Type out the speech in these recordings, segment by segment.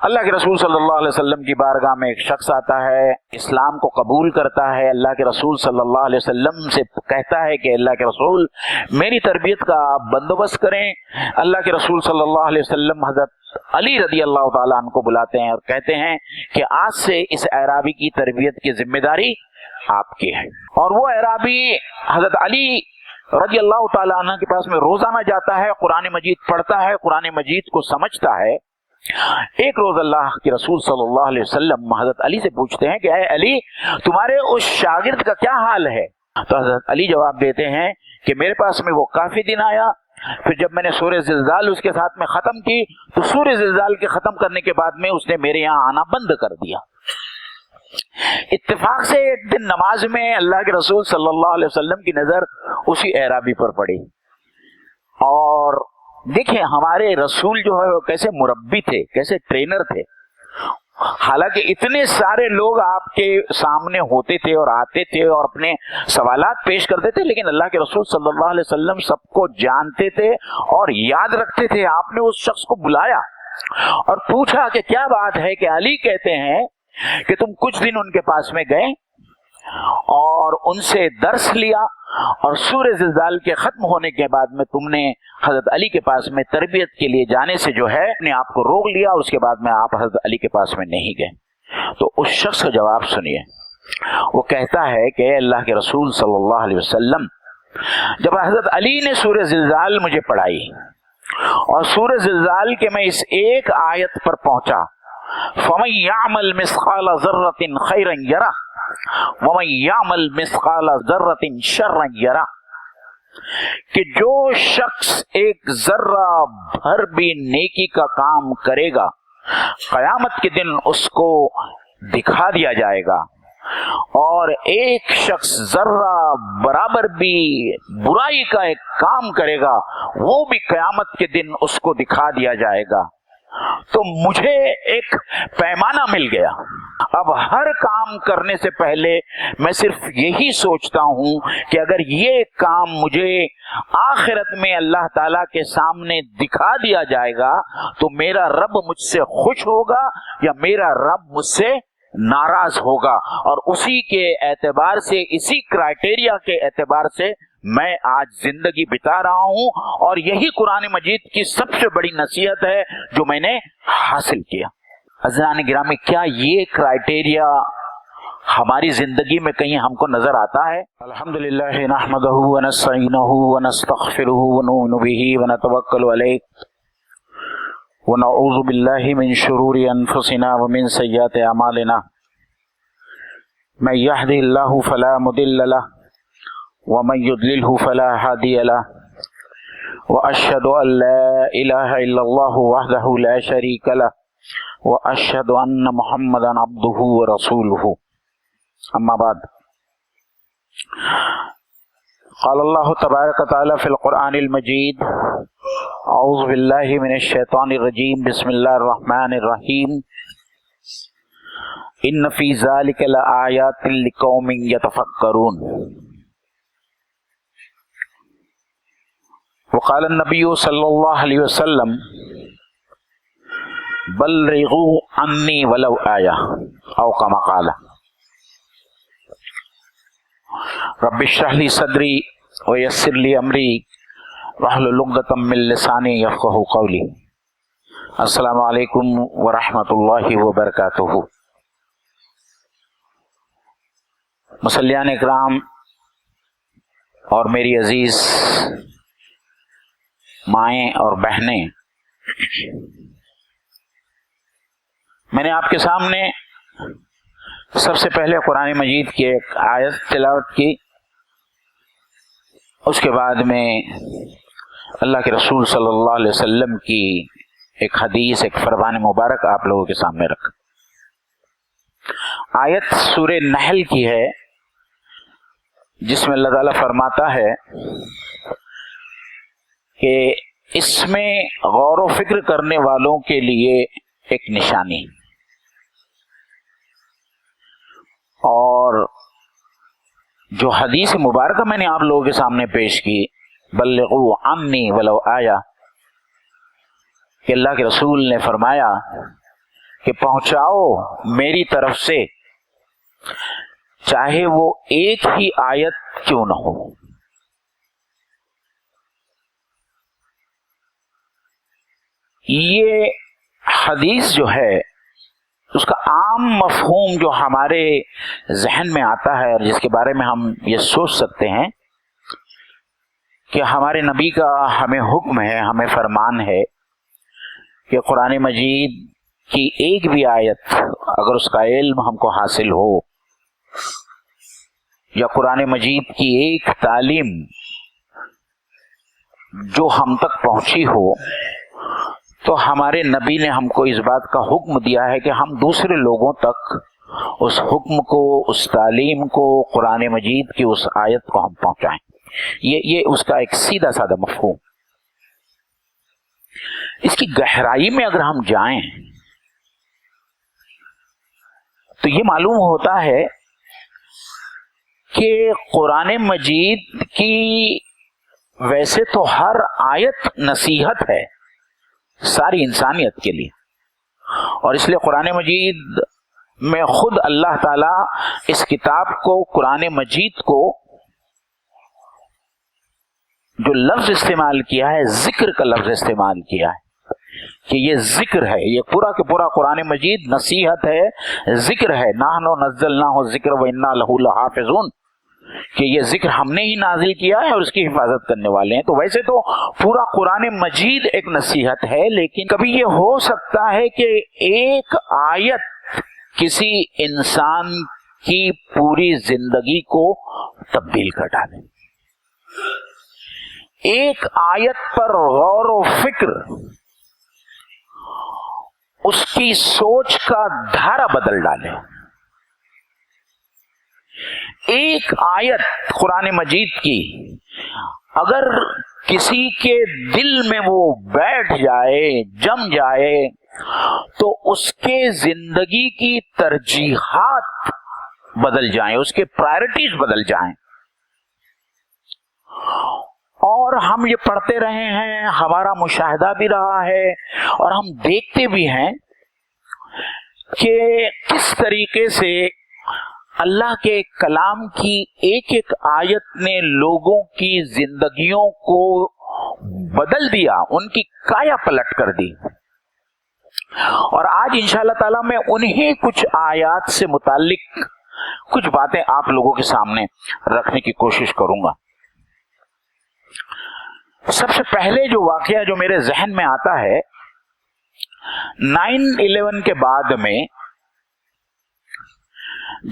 اللہ کے رسول صلی اللہ علیہ وسلم کی بارگاہ میں ایک شخص آتا ہے، اسلام کو قبول کرتا ہے، اللہ کے رسول صلی اللہ علیہ وسلم سے کہتا ہے کہ اللہ کے رسول میری تربیت کا آپ بندوبست کریں۔ اللہ کے رسول صلی اللہ علیہ وسلم حضرت علی رضی اللہ تعالیٰ عنہ کو بلاتے ہیں اور کہتے ہیں کہ آج سے اس اعرابی کی تربیت کی ذمہ داری آپ کی ہے۔ اور وہ اعرابی حضرت علی رضی اللہ تعالیٰ عنہ کے پاس میں روزانہ جاتا ہے، قرآن مجید پڑھتا ہے، قرآن مجید کو سمجھتا ہے۔ ایک روز اللہ کے رسول صلی اللہ علیہ وسلم حضرت علی سے پوچھتے ہیں کہ اے علی، تمہارے اس شاگرد کا کیا حال ہے؟ تو حضرت علی جواب دیتے ہیں کہ میرے پاس میں وہ کافی دن آیا، پھر جب میں نے سورہ زلزال اس کے ساتھ میں ختم کی تو سورہ زلزال کے ختم کرنے کے بعد میں اس نے میرے یہاں آنا بند کر دیا۔ اتفاق سے ایک دن نماز میں اللہ کے رسول صلی اللہ علیہ وسلم کی نظر اسی اعرابی پر پڑی، اور دیکھیں ہمارے رسول جو ہے وہ کیسے مربی تھے، کیسے ٹرینر تھے۔ حالانکہ اتنے سارے لوگ آپ کے سامنے ہوتے تھے اور آتے تھے اور اپنے سوالات پیش کرتے تھے، لیکن اللہ کے رسول صلی اللہ علیہ وسلم سب کو جانتے تھے اور یاد رکھتے تھے۔ آپ نے اس شخص کو بلایا اور پوچھا کہ کیا بات ہے، کہ علی کہتے ہیں کہ تم کچھ دن ان کے پاس میں گئے اور ان سے درس لیا، اور سورہ زلزال کے ختم ہونے کے بعد میں تم نے حضرت علی کے پاس میں تربیت کے لیے جانے سے جو ہے اپنے آپ کو روک لیا، اور اس کے بعد میں آپ حضرت علی کے پاس میں نہیں گئے۔ تو اس شخص کا جواب سنیے، وہ کہتا ہے کہ اے اللہ کے رسول صلی اللہ علیہ وسلم، جب حضرت علی نے سورہ زلزال مجھے پڑھائی اور سورہ زلزال کے میں اس ایک آیت پر پہنچا، فَمَن يَعْمَلْ مِثْقَالَ ذَرَّةٍ خَيْرًا يَرَهُ وَمَن يَعْمَلْ مِثْقَالَ ذَرَّةٍ شَرًّا يَرَهُ، کہ جو شخص ایک ذرہ بھر بھی نیکی کا کام کرے گا قیامت کے دن اس کو دکھا دیا جائے گا، اور ایک شخص ذرہ برابر بھی برائی کا ایک کام کرے گا وہ بھی قیامت کے دن اس کو دکھا دیا جائے گا۔ تو مجھے ایک پیمانہ مل گیا۔ اب ہر کام کرنے سے پہلے میں صرف یہی سوچتا ہوں کہ اگر یہ کام مجھے آخرت میں اللہ تعالیٰ کے سامنے دکھا دیا جائے گا تو میرا رب مجھ سے خوش ہوگا یا میرا رب مجھ سے ناراض ہوگا، اور اسی کے اعتبار سے، اسی کرائٹیریا کے اعتبار سے میں آج زندگی بتا رہا ہوں، اور یہی قرآن مجید کی سب سے بڑی نصیحت ہے جو میں نے حاصل کیا۔ عزیزان گرامی، کیا یہ کرائٹیریا ہماری زندگی میں کہیں ہم کو نظر آتا ہے؟ الحمدللہ نحمدہ ونستعینہ ونستغفرہ ونؤمن بہ ونتوکل علیہ ونعوذ باللہ من شرور انفسنا ومن سیئات اعمالنا، من یہدہ اللہ فلا مضل لہ ومن یضللہ فلا ہادی لہ، واشہد ان لا الہ الا اللہ وحدہ لا شریک لہ، واشہد ان محمدا عبدہ ورسولہ، اما بعد۔ قال اللہ تبارک وتعالی فی القرآن المجید، اعوذ باللہ من الشیطان الرجیم، بسم اللہ الرحمن الرحیم، ان فی ذلک لآیات لقوم یتفکرون۔ وقال النبی صلی اللہ علیہ وسلم، بلغوا عنی ولو آیہ، او کما قال۔ رب اشرح لی صدری ویسر لی امری واحلل عقدۃ من لسانی یفقہوا قولی۔ السلام علیکم ورحمۃ اللہ وبرکاتہ۔ مصلیان اکرام اور میری عزیز مائیں اور بہنیں، میں نے آپ کے سامنے سب سے پہلے قرآن مجید کی ایک آیت تلاوت کی، اس کے بعد میں اللہ کے رسول صلی اللہ علیہ وسلم کی ایک حدیث، ایک فرمان مبارک آپ لوگوں کے سامنے رکھ۔ آیت سورہ نحل کی ہے، جس میں اللہ تعالیٰ فرماتا ہے کہ اس میں غور و فکر کرنے والوں کے لیے ایک نشانی، اور جو حدیث مبارکہ میں نے آپ لوگوں کے سامنے پیش کی، بلغوا عنی ولو آیہ، کہ اللہ کے رسول نے فرمایا کہ پہنچاؤ میری طرف سے چاہے وہ ایک ہی آیت کیوں نہ ہو. یہ حدیث جو ہے اس کا عام مفہوم جو ہمارے ذہن میں آتا ہے اور جس کے بارے میں ہم یہ سوچ سکتے ہیں کہ ہمارے نبی کا ہمیں حکم ہے، ہمیں فرمان ہے کہ قرآن مجید کی ایک بھی آیت اگر اس کا علم ہم کو حاصل ہو یا قرآن مجید کی ایک تعلیم جو ہم تک پہنچی ہو تو ہمارے نبی نے ہم کو اس بات کا حکم دیا ہے کہ ہم دوسرے لوگوں تک اس حکم کو، اس تعلیم کو، قرآن مجید کی اس آیت کو ہم پہنچائیں. یہ اس کا ایک سیدھا سادہ مفہوم. اس کی گہرائی میں اگر ہم جائیں تو یہ معلوم ہوتا ہے کہ قرآن مجید کی ویسے تو ہر آیت نصیحت ہے ساری انسانیت کے لیے، اور اس لیے قرآن مجید میں خود اللہ تعالی اس کتاب کو، قرآن مجید کو جو لفظ استعمال کیا ہے، ذکر کا لفظ استعمال کیا ہے کہ یہ ذکر ہے. یہ پورا کہ پورا قرآن مجید نصیحت ہے، ذکر ہے. نحن نزلناہ الذکر وإنا لہ لحافظون، کہ یہ ذکر ہم نے ہی نازل کیا ہے اور اس کی حفاظت کرنے والے ہیں. تو ویسے تو پورا قرآن مجید ایک نصیحت ہے، لیکن کبھی یہ ہو سکتا ہے کہ ایک آیت کسی انسان کی پوری زندگی کو تبدیل کر ڈالے. ایک آیت پر غور و فکر اس کی سوچ کا دھارا بدل ڈالے. ایک آیت قرآن مجید کی اگر کسی کے دل میں وہ بیٹھ جائے، جم جائے، تو اس کے زندگی کی ترجیحات بدل جائیں، اس کے پرائرٹیز بدل جائیں. اور ہم یہ پڑھتے رہے ہیں، ہمارا مشاہدہ بھی رہا ہے اور ہم دیکھتے بھی ہیں کہ کس طریقے سے اللہ کے کلام کی ایک ایک آیت نے لوگوں کی زندگیوں کو بدل دیا، ان کی کایا پلٹ کر دی. اور آج انشاءاللہ تعالی میں انہیں کچھ آیات سے متعلق کچھ باتیں آپ لوگوں کے سامنے رکھنے کی کوشش کروں گا. سب سے پہلے جو واقعہ جو میرے ذہن میں آتا ہے 9/11 کے بعد میں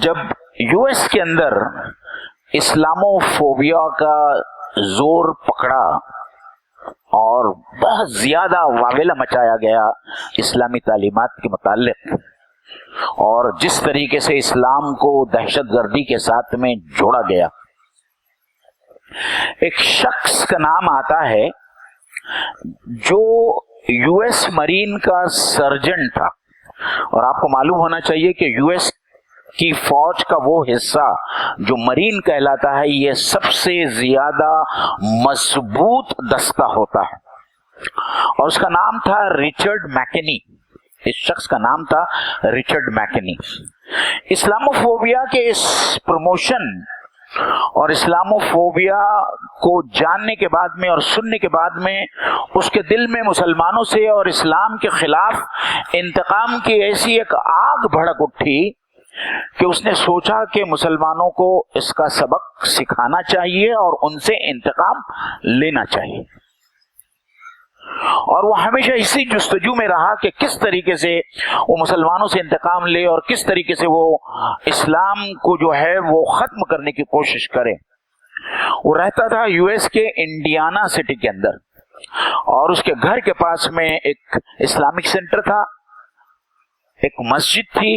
جب یو ایس کے اندر اسلاموفوبیا کا زور پکڑا اور بہت زیادہ واویلا مچایا گیا اسلامی تعلیمات کے متعلق، اور جس طریقے سے اسلام کو دہشت گردی کے ساتھ میں جوڑا گیا، ایک شخص کا نام آتا ہے جو یو ایس مرین کا سرجن تھا. اور آپ کو معلوم ہونا چاہیے کہ یو ایس کی فوج کا وہ حصہ جو مرین کہلاتا ہے، یہ سب سے زیادہ مضبوط دستہ ہوتا ہے، اور اس کا نام تھا رچرڈ میکنی. اس شخص کا نام تھا رچرڈ میکنی. اسلاموفوبیا کے اس پروموشن اور اسلاموفوبیا کو جاننے کے بعد میں اور سننے کے بعد میں اس کے دل میں مسلمانوں سے اور اسلام کے خلاف انتقام کی ایسی ایک آگ بھڑک اٹھی کہ اس نے سوچا کہ مسلمانوں کو اس کا سبق سکھانا چاہیے اور ان سے انتقام لینا چاہیے. اور وہ ہمیشہ اسی جستجو میں رہا کہ کس طریقے سے وہ مسلمانوں سے انتقام لے اور کس طریقے سے وہ اسلام کو جو ہے وہ ختم کرنے کی کوشش کرے. وہ رہتا تھا یو ایس کے انڈیانا سٹی کے اندر، اور اس کے گھر کے پاس میں ایک اسلامک سینٹر تھا، ایک مسجد تھی،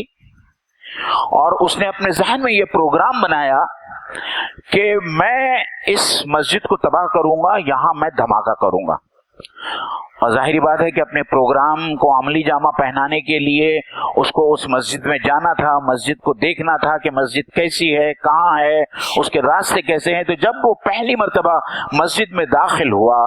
اور اس نے اپنے ذہن میں یہ پروگرام بنایا کہ میں اس مسجد کو تباہ کروں گا، یہاں میں دھماکہ کروں گا. اور ظاہری بات ہے کہ اپنے پروگرام کو عملی جامہ پہنانے کے لیے اس کو اس مسجد میں جانا تھا، مسجد کو دیکھنا تھا کہ مسجد کیسی ہے، کہاں ہے، اس کے راستے کیسے ہیں. تو جب وہ پہلی مرتبہ مسجد میں داخل ہوا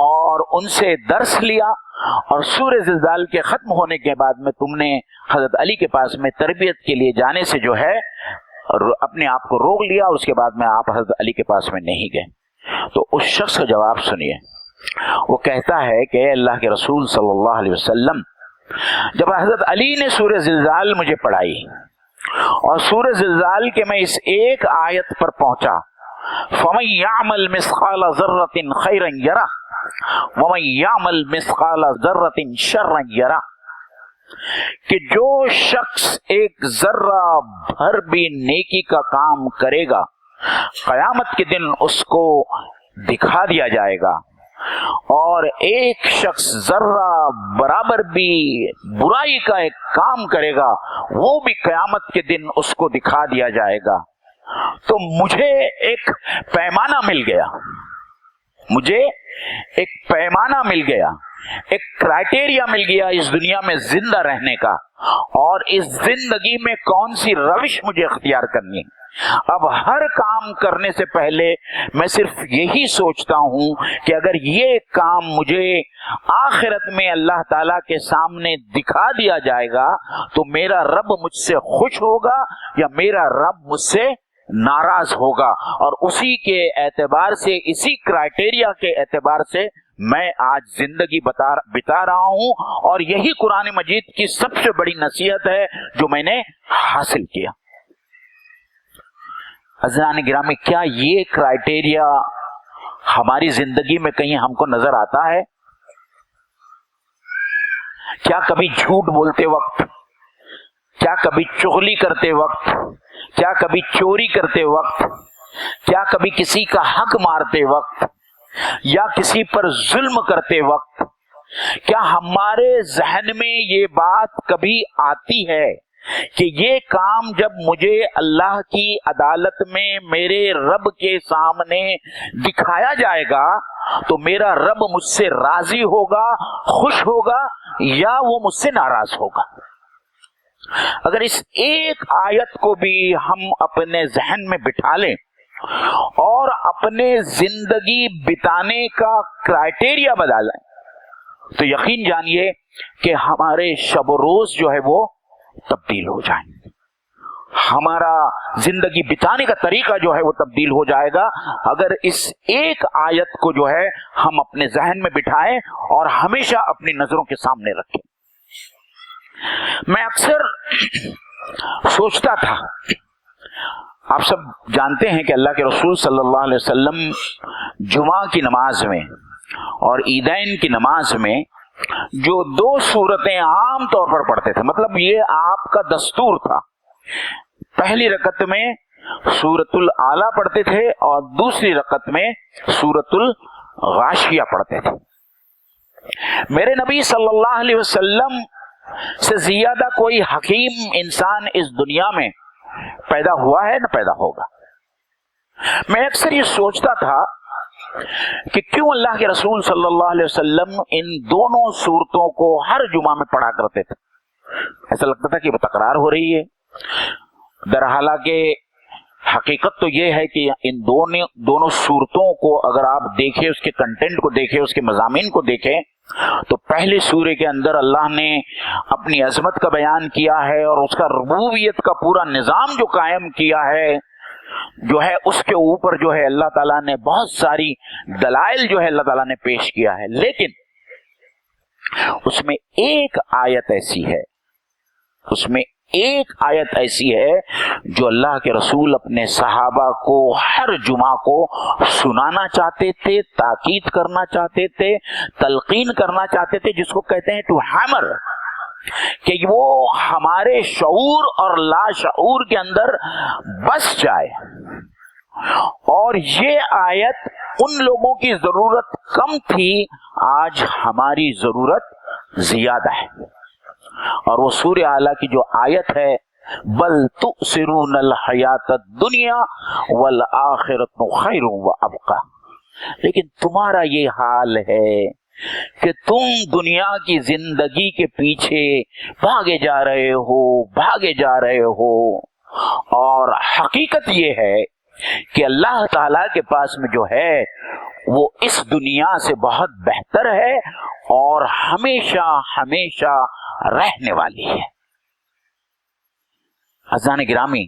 اور ان سے درس لیا، اور سورہ زلزال کے ختم ہونے کے بعد میں تم نے حضرت علی کے پاس میں تربیت کے لیے جانے سے جو ہے اپنے آپ کو روک لیا، اور اس کے بعد میں آپ حضرت علی کے پاس میں نہیں گئے۔ تو اس شخص کا جواب سنیے، وہ کہتا ہے کہ اے اللہ کے رسول صلی اللہ علیہ وسلم، جب حضرت علی نے سورہ زلزال مجھے پڑھائی اور سورہ زلزال کے میں اس ایک آیت پر پہنچا، فَمَن يَعْمَلْ مِثْقَالَ ذَرَّةٍ خَيْرًا يَرَهُ وَمَن يَعْمَلْ مِثْقَالَ ذَرَّةٍ شَرًّا يَرَهُ، کہ جو شخص ایک ذرہ بھر بھی نیکی کا کام کرے گا قیامت کے دن اس کو دکھا دیا جائے گا، اور ایک شخص ذرہ برابر بھی برائی کا ایک کام کرے گا وہ بھی قیامت کے دن اس کو دکھا دیا جائے گا۔ تو مجھے ایک پیمانہ مل گیا، مجھے ایک پیمانہ مل گیا، ایک کرائٹیریا مل گیا اس دنیا میں زندہ رہنے کا، اور اس زندگی میں کون سی روش مجھے اختیار کرنی ہے۔ اب ہر کام کرنے سے پہلے میں صرف یہی سوچتا ہوں کہ اگر یہ کام مجھے آخرت میں اللہ تعالیٰ کے سامنے دکھا دیا جائے گا تو میرا رب مجھ سے خوش ہوگا یا میرا رب مجھ سے ناراض ہوگا، اور اسی کے اعتبار سے، اسی کرائٹیریا کے اعتبار سے میں آج زندگی بتا رہا ہوں، اور یہی قرآن مجید کی سب سے بڑی نصیحت ہے جو میں نے حاصل کیا۔ عزیزان گرامی، کیا یہ کرائٹیریا ہماری زندگی میں کہیں ہم کو نظر آتا ہے؟ کیا کبھی جھوٹ بولتے وقت، کیا کبھی چغلی کرتے وقت، کیا کبھی چوری کرتے وقت، کیا کبھی کسی کا حق مارتے وقت یا کسی پر ظلم کرتے وقت، کیا ہمارے ذہن میں یہ بات کبھی آتی ہے کہ یہ کام جب مجھے اللہ کی عدالت میں میرے رب کے سامنے دکھایا جائے گا تو میرا رب مجھ سے راضی ہوگا، خوش ہوگا، یا وہ مجھ سے ناراض ہوگا؟ اگر اس ایک آیت کو بھی ہم اپنے ذہن میں بٹھا لیں اور اپنے زندگی بتانے کا کرائٹیریا بدلیں تو یقین جانیے کہ ہمارے شب و روز جو ہے وہ تبدیل ہو جائیں گے، ہمارا زندگی بتانے کا طریقہ جو ہے وہ تبدیل ہو جائے گا اگر اس ایک آیت کو جو ہے ہم اپنے ذہن میں بٹھائیں اور ہمیشہ اپنی نظروں کے سامنے رکھیں۔ میں اکثر سوچتا تھا، آپ سب جانتے ہیں کہ اللہ کے رسول صلی اللہ علیہ وسلم جمعہ کی نماز میں اور عیدین کی نماز میں جو دو صورتیں عام طور پر پڑھتے تھے، مطلب یہ آپ کا دستور تھا، پہلی رکعت میں سورۃ الاعلیٰ پڑھتے تھے اور دوسری رکعت میں سورۃ الغاشیہ پڑھتے تھے۔ میرے نبی صلی اللہ علیہ وسلم سے زیادہ کوئی حکیم انسان اس دنیا میں پیدا ہوا ہے نہ پیدا ہوگا۔ میں اکثر یہ سوچتا تھا کہ کیوں اللہ کے رسول صلی اللہ علیہ وسلم ان دونوں صورتوں کو ہر جمعہ میں پڑھا کرتے تھے۔ ایسا لگتا تھا کہ وہ تکرار ہو رہی ہے، درحالانکہ حقیقت تو یہ ہے کہ ان دونوں صورتوں کو اگر آپ دیکھیں، اس کے کنٹینٹ کو دیکھیں، اس کے مضامین کو دیکھیں، تو پہلے سورے کے اندر اللہ نے اپنی عظمت کا بیان کیا ہے اور اس کا ربوبیت کا پورا نظام جو قائم کیا ہے جو ہے اس کے اوپر جو ہے اللہ تعالیٰ نے بہت ساری دلائل جو ہے اللہ تعالیٰ نے پیش کیا ہے، لیکن اس میں ایک آیت ایسی ہے، اس میں ایک آیت ایسی ہے جو اللہ کے رسول اپنے صحابہ کو ہر جمعہ کو سنانا چاہتے تھے، تاکید کرنا چاہتے تھے، تلقین کرنا چاہتے تھے، جس کو کہتے ہیں ٹو ہیمر، کہ وہ ہمارے شعور اور لا شعور کے اندر بس جائے۔ اور یہ آیت ان لوگوں کی ضرورت کم تھی، آج ہماری ضرورت زیادہ ہے، اور وہ سورہ اعلیٰ کی جو آیت ہے بل تؤثرون الحیات الدنیا والآخرۃ خیر وابقی، لیکن تمہارا یہ حال ہے کہ تم دنیا کی زندگی کے پیچھے بھاگے جا رہے ہو، اور حقیقت یہ ہے کہ اللہ تعالی کے پاس میں جو ہے وہ اس دنیا سے بہت بہتر ہے اور ہمیشہ ہمیشہ رہنے والی ہے۔ عزیزان گرامی،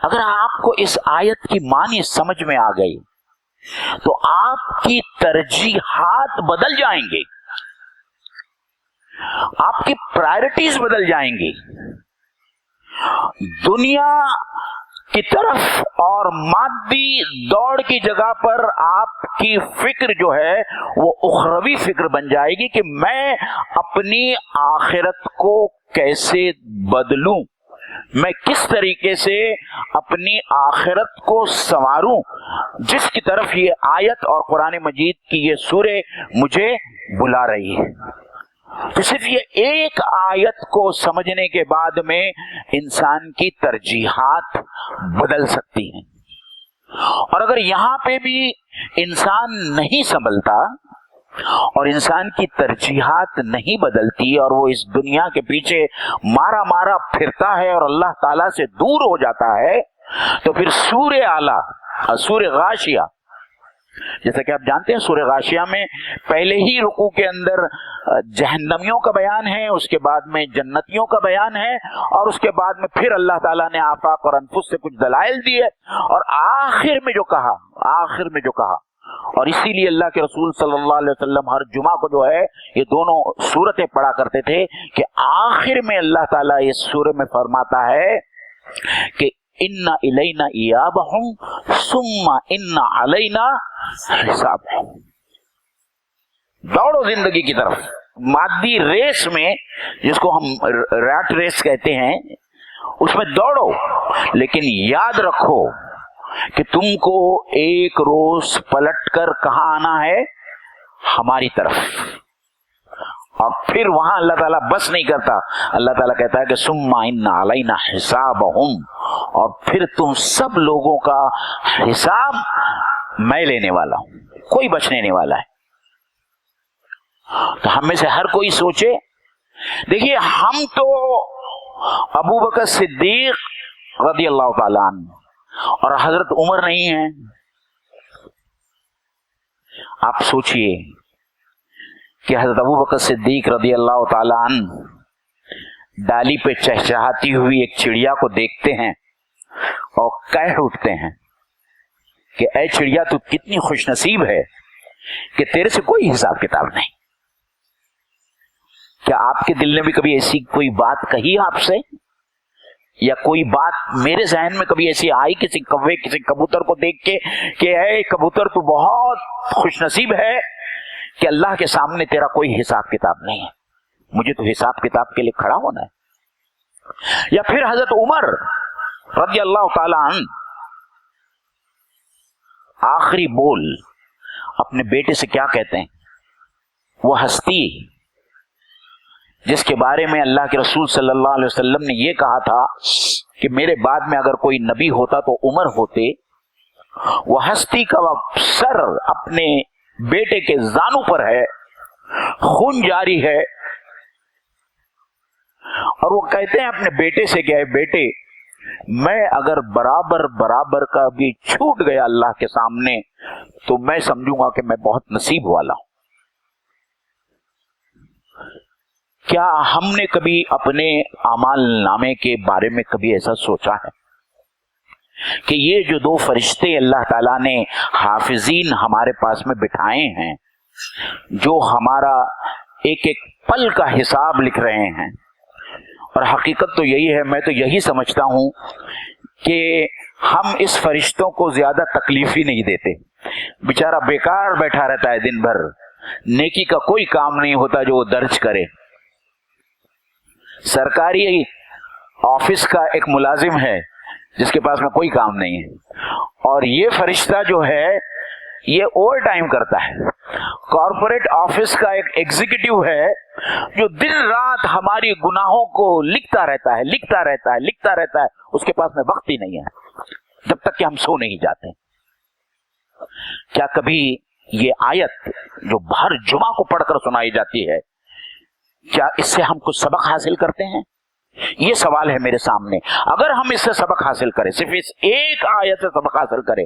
اگر آپ کو اس آیت کی معنی سمجھ میں آ گئی تو آپ کی ترجیحات بدل جائیں گے، آپ کی پرائرٹیز بدل جائیں گی۔ دنیا کی طرف اور مادی دوڑ کی جگہ پر آپ کی فکر جو ہے وہ اخروی فکر بن جائے گی کہ میں اپنی آخرت کو کیسے بدلوں، میں کس طریقے سے اپنی آخرت کو سنواروں، جس کی طرف یہ آیت اور قرآن مجید کی یہ سورہ مجھے بلا رہی ہے۔ تو صرف یہ ایک آیت کو سمجھنے کے بعد میں انسان کی ترجیحات بدل سکتی ہیں، اور اگر یہاں پہ بھی انسان نہیں سنبھلتا اور انسان کی ترجیحات نہیں بدلتی اور وہ اس دنیا کے پیچھے مارا مارا پھرتا ہے اور اللہ تعالیٰ سے دور ہو جاتا ہے، تو پھر سورہ اعلیٰ، سورہ غاشیہ، جیسا کہ آپ جانتے ہیں سورہ غاشیہ میں پہلے ہی رکوع کے اندر جہنمیوں کا بیان ہے، اس کے بعد میں جنتیوں کا بیان ہے، اور اس کے بعد میں پھر اللہ تعالیٰ نے آفاق اور انفس سے کچھ دلائل دیے، اور آخر میں جو کہا اور اسی لیے اللہ کے رسول صلی اللہ علیہ وسلم ہر جمعہ کو جو ہے یہ دونوں سورتیں پڑھا کرتے تھے کہ آخر میں اللہ تعالیٰ اس سورہ میں فرماتا ہے کہ ان الینا ایابہم ثم ان علینا حسابہم۔ دوڑو زندگی کی طرف، مادی ریس میں، جس کو ہم ریٹ ریس کہتے ہیں، اس میں دوڑو، لیکن یاد رکھو کہ تم کو ایک روز پلٹ کر کہاں آنا ہے؟ ہماری طرف۔ اور پھر وہاں اللہ تعالیٰ بس نہیں کرتا، اللہ تعالیٰ کہتا ہے کہ ثم ان علینا حسابہم، اور پھر تم سب لوگوں کا حساب میں لینے والا ہوں، کوئی بچنے نہیں والا ہے۔ تو ہم میں سے ہر کوئی سوچے، دیکھیے ہم تو ابو بکر صدیق رضی اللہ تعالیٰ عنہ اور حضرت عمر نہیں ہیں۔ آپ سوچئے کہ حضرت ابو بکر صدیق رضی اللہ تعالیٰ عنہ ڈالی پہ چہچہاتی ہوئی ایک چڑیا کو دیکھتے ہیں اور کہہ اٹھتے ہیں کہ اے چڑیا تو کتنی خوش نصیب ہے کہ تیرے سے کوئی حساب کتاب نہیں۔ کیا آپ کے دل نے بھی کبھی ایسی کوئی بات کہی آپ سے، یا کوئی بات میرے ذہن میں کبھی ایسی آئی کسی کوے کسی کبوتر کو دیکھ کے کہ اے کبوتر تو بہت خوش نصیب ہے کہ اللہ کے سامنے تیرا کوئی حساب کتاب نہیں ہے، مجھے تو حساب کتاب کے لیے کھڑا ہونا ہے۔ یا پھر حضرت عمر رضی اللہ تعالی عنہ آخری بول اپنے بیٹے سے کیا کہتے ہیں؟ وہ ہستی جس کے بارے میں اللہ کے رسول صلی اللہ علیہ وسلم نے یہ کہا تھا کہ میرے بعد میں اگر کوئی نبی ہوتا تو عمر ہوتے، وہ ہستی کا سر اپنے بیٹے کے زانوں پر ہے، خون جاری ہے، اور وہ کہتے ہیں اپنے بیٹے سے کہ اے بیٹے، میں اگر برابر کا بھی چھوٹ گیا اللہ کے سامنے تو میں سمجھوں گا کہ میں بہت نصیب والا ہوں۔ کیا ہم نے کبھی اپنے اعمال نامے کے بارے میں کبھی ایسا سوچا ہے کہ یہ جو دو فرشتے اللہ تعالیٰ نے حافظین ہمارے پاس میں بٹھائے ہیں، جو ہمارا ایک ایک پل کا حساب لکھ رہے ہیں، اور حقیقت تو یہی ہے، میں تو یہی سمجھتا ہوں کہ ہم اس فرشتوں کو زیادہ تکلیف ہی نہیں دیتے، بیچارہ بیکار بیٹھا رہتا ہے دن بھر، نیکی کا کوئی کام نہیں ہوتا جو وہ درج کرے۔ سرکاری آفس کا ایک ملازم ہے جس کے پاس میں کوئی کام نہیں ہے، اور یہ فرشتہ جو ہے یہ اوور ٹائم کرتا ہے۔ کارپوریٹ آفس کا ایک ایگزیکٹو ہے جو دن رات ہماری گناہوں کو لکھتا رہتا ہے، اس کے پاس میں وقت ہی نہیں ہے جب تک کہ ہم سو نہیں جاتے۔ کیا کبھی یہ آیت جو ہر جمعہ کو پڑھ کر سنائی جاتی ہے، کیا اس سے ہم کچھ سبق حاصل کرتے ہیں؟ یہ سوال ہے میرے سامنے۔ اگر ہم اس سے سبق حاصل کریں، صرف اس ایک آیت سے سبق حاصل کریں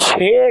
6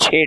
6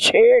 6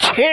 6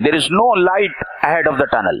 there is no light ahead of the tunnel.